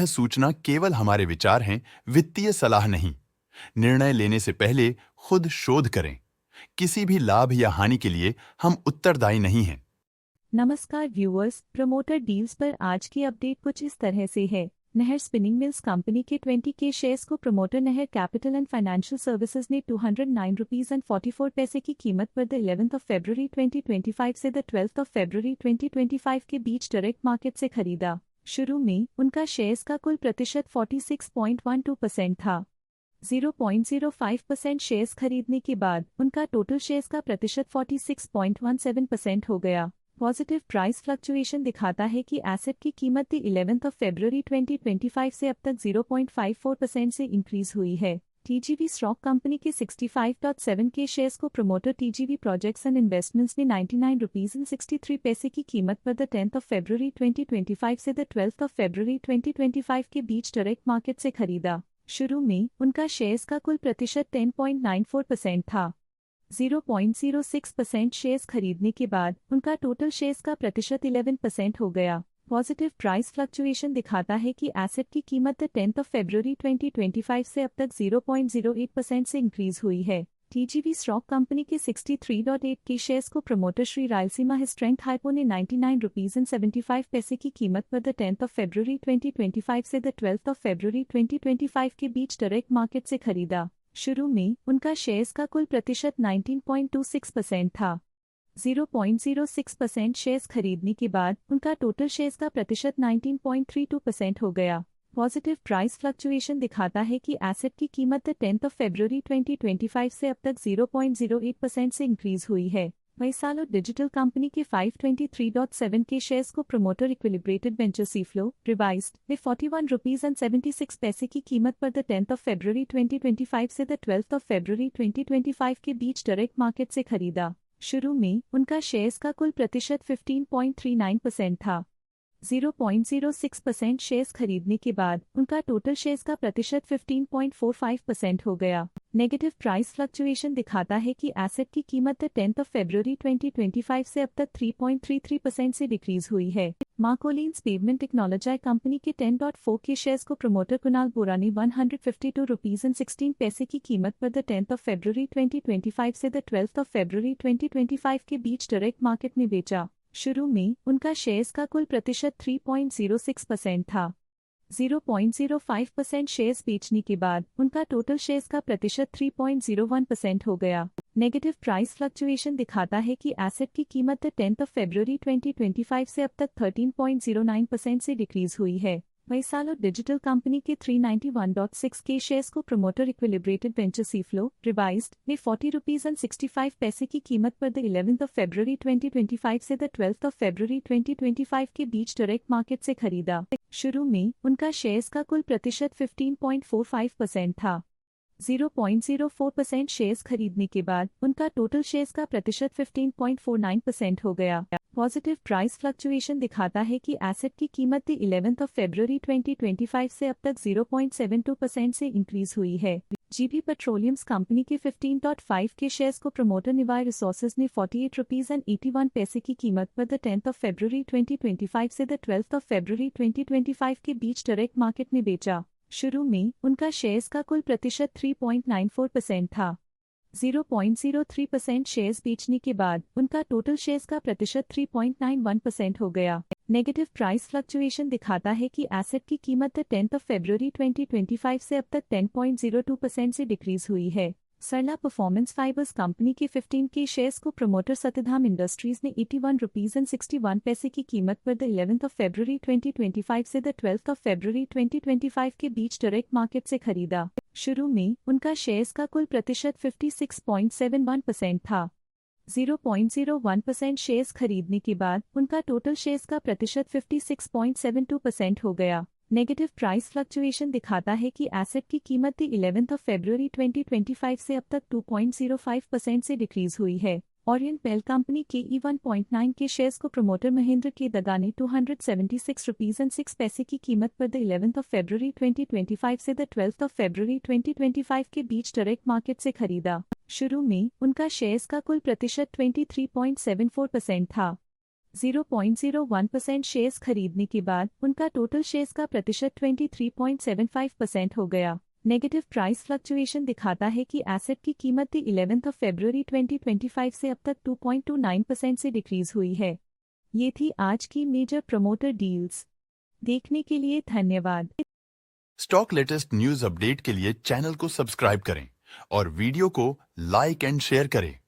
सूचना केवल हमारे विचार हैं, वित्तीय सलाह नहीं। निर्णय लेने से पहले खुद शोध करें। किसी भी लाभ या हानि के लिए हम उत्तरदायी नहीं हैं। नमस्कार व्यूअर्स, प्रमोटर डील्स पर आज की अपडेट कुछ इस तरह से है। नहर स्पिनिंग मिल्स कंपनी के 20 के शेयर्स को प्रमोटर नहर कैपिटल एंड फाइनेंशियल सर्विसेज ने 209.44 की कीमत पर द 11 फरवरी 2025 से द 12 फरवरी 2025 के बीच डायरेक्ट मार्केट से खरीदा। शुरू में उनका शेयर्स का कुल प्रतिशत 46.12% था। 0.05% शेयर्स खरीदने के बाद उनका टोटल शेयर्स का प्रतिशत 46.17% हो गया। पॉजिटिव प्राइस फ्लक्चुएशन दिखाता है कि एसेट की कीमत 11 फरवरी 2025 से अब तक 0.54% से इंक्रीज हुई है। टीजीवी स्टॉक कंपनी के 65.7 के शेयर्स को promoter TGV projects and investments ने 99.63 की कीमत पर द 10 फरवरी 2025 से द 12 फरवरी 2025 के बीच डायरेक्ट मार्केट से खरीदा। शुरू में उनका शेयर्स का कुल प्रतिशत 10.94% था। 0.06% शेयर्स खरीदने के बाद उनका टोटल शेयर्स का प्रतिशत 11% हो गया। पॉजिटिव प्राइस फ्लक्चुएशन दिखाता है कि एसेट की कीमत 10 फरवरी 2025 से अब तक 0.08% से इंक्रीज हुई है। टीजीवी स्टॉक कंपनी के 63.8 के शेयर्स को promoter Shri Rayalaseema strength hypo ने 99.75 की कीमत पर द 10 फरवरी 2025 से द 12 फरवरी 2025 के बीच डायरेक्ट मार्केट से खरीदा। शुरू में उनका शेयर्स का कुल प्रतिशत 19.26% था। 0.06% शेयर्स खरीदने के बाद उनका टोटल शेयर्स का प्रतिशत 19.32% हो गया। पॉजिटिव प्राइस फ्लक्चुएशन दिखाता है कि एसेट की कीमत 10 फरवरी 2025 से अब तक 0.08% से इंक्रीज हुई है। वैसालो डिजिटल कंपनी के 523.7 के शेयर्स को प्रमोटर इक्विलिब्रेटेड वेंचर सीफ्लो रिवाइज्ड में 41.76 की कीमत पर द 10 फरवरी 2025 से द 12 फरवरी 2025 के बीच डायरेक्ट मार्केट से खरीदा। शुरू में उनका शेयर्स का कुल प्रतिशत 15.39% था। 0.06% शेयर्स खरीदने के बाद उनका टोटल शेयर्स का प्रतिशत 15.45% हो गया। नेगेटिव प्राइस फ्लक्चुएशन दिखाता है कि एसेट की कीमत 10 फरवरी 2025 से अब तक 3.33% से डिक्रीज हुई है। मार्कोलिन्स पेवमेंट टेक्नोलॉजी कंपनी के 10.4 के शेयर्स को प्रमोटर कुणाल बोरा ने 152.16 की कीमत पर द 10 फरवरी 2025 से द 12 फरवरी 2025 के बीच डायरेक्ट मार्केट में बेचा। शुरू में उनका शेयर्स का कुल प्रतिशत 3.06% था। 0.05% शेयर्स बेचने के बाद उनका टोटल शेयर्स का प्रतिशत 3.01% हो गया। नेगेटिव प्राइस फ्लक्चुएशन दिखाता है कि एसेट की कीमत 10 फरवरी 2025 से अब तक 13.09% से डिक्रीज हुई है। वैसालो डिजिटल कंपनी के 391.6 के शेयर्स को प्रमोटर इक्विलिब्रेटेड वेंचर सीफ्लो रिवाइज्ड में 40.65 की कीमत पर द 11 फरवरी 2025 से द 12 फरवरी 2025 के बीच डायरेक्ट मार्केट से खरीदा। शुरू में उनका शेयर्स का कुल प्रतिशत 15.45% था। 0.04% शेयर्स खरीदने के बाद उनका टोटल शेयर्स का प्रतिशत 15.49% हो गया। पॉजिटिव प्राइस फ्लक्चुएशन दिखाता है कि एसेट की कीमत 11 फरवरी 2025 से अब तक 0.72% से इंक्रीज हुई है। जीबी पेट्रोलियम्स कंपनी के 15.5 के शेयर्स को प्रमोटर निवाय रिसोर्सेज ने 48.81 की कीमत पर द 10 फरवरी 2025 से द 12 फरवरी 2025 के बीच डायरेक्ट मार्केट में बेचा। शुरू में उनका शेयर्स का कुल प्रतिशत 3.94% था। 0.03% शेयर्स बेचने के बाद उनका टोटल शेयर्स का प्रतिशत 3.91% हो गया। नेगेटिव प्राइस फ्लक्चुएशन दिखाता है कि एसेट की कीमत 10 फरवरी 2025 से अब तक 10.02% से डिक्रीज हुई है। सरला परफॉर्मेंस फाइबर्स कंपनी के 15 के शेयर्स को प्रमोटर सत्यधाम इंडस्ट्रीज ने 81.61 की कीमत पर द 11 फरवरी 2025 से द 12 फरवरी 2025 के बीच डायरेक्ट मार्केट से खरीदा। शुरू में उनका शेयर्स का कुल प्रतिशत 56.71% था। 0.01% शेयर्स खरीदने के बाद उनका टोटल शेयर्स का प्रतिशत 56.72% हो गया। नेगेटिव प्राइस फ्लक्चुएशन दिखाता है कि एसेट की कीमत 11 फरवरी 2025 से अब तक 2.05% से डिक्रीज हुई है। ओरिएंट पेल कंपनी के E1.9 के शेयर्स को प्रमोटर महेंद्र के दगा ने 276.06 की कीमत पर द 11 फरवरी 2025 से द 12 फरवरी 2025 के बीच डायरेक्ट मार्केट से खरीदा। शुरू में उनका शेयर्स का कुल प्रतिशत 23.74% था। 0.01% शेयर्स खरीदने के बाद उनका टोटल शेयर्स का प्रतिशत 23.75% हो गया। नेगेटिव प्राइस फ्लक्चुएशन दिखाता है कि एसेट की कीमत 11 फरवरी 2025 से अब तक 2.29% से डिक्रीज हुई है। ये थी आज की मेजर प्रमोटर डील्स। देखने के लिए धन्यवाद। स्टॉक लेटेस्ट न्यूज अपडेट के लिए चैनल को सब्सक्राइब करें और वीडियो को लाइक एंड शेयर करें।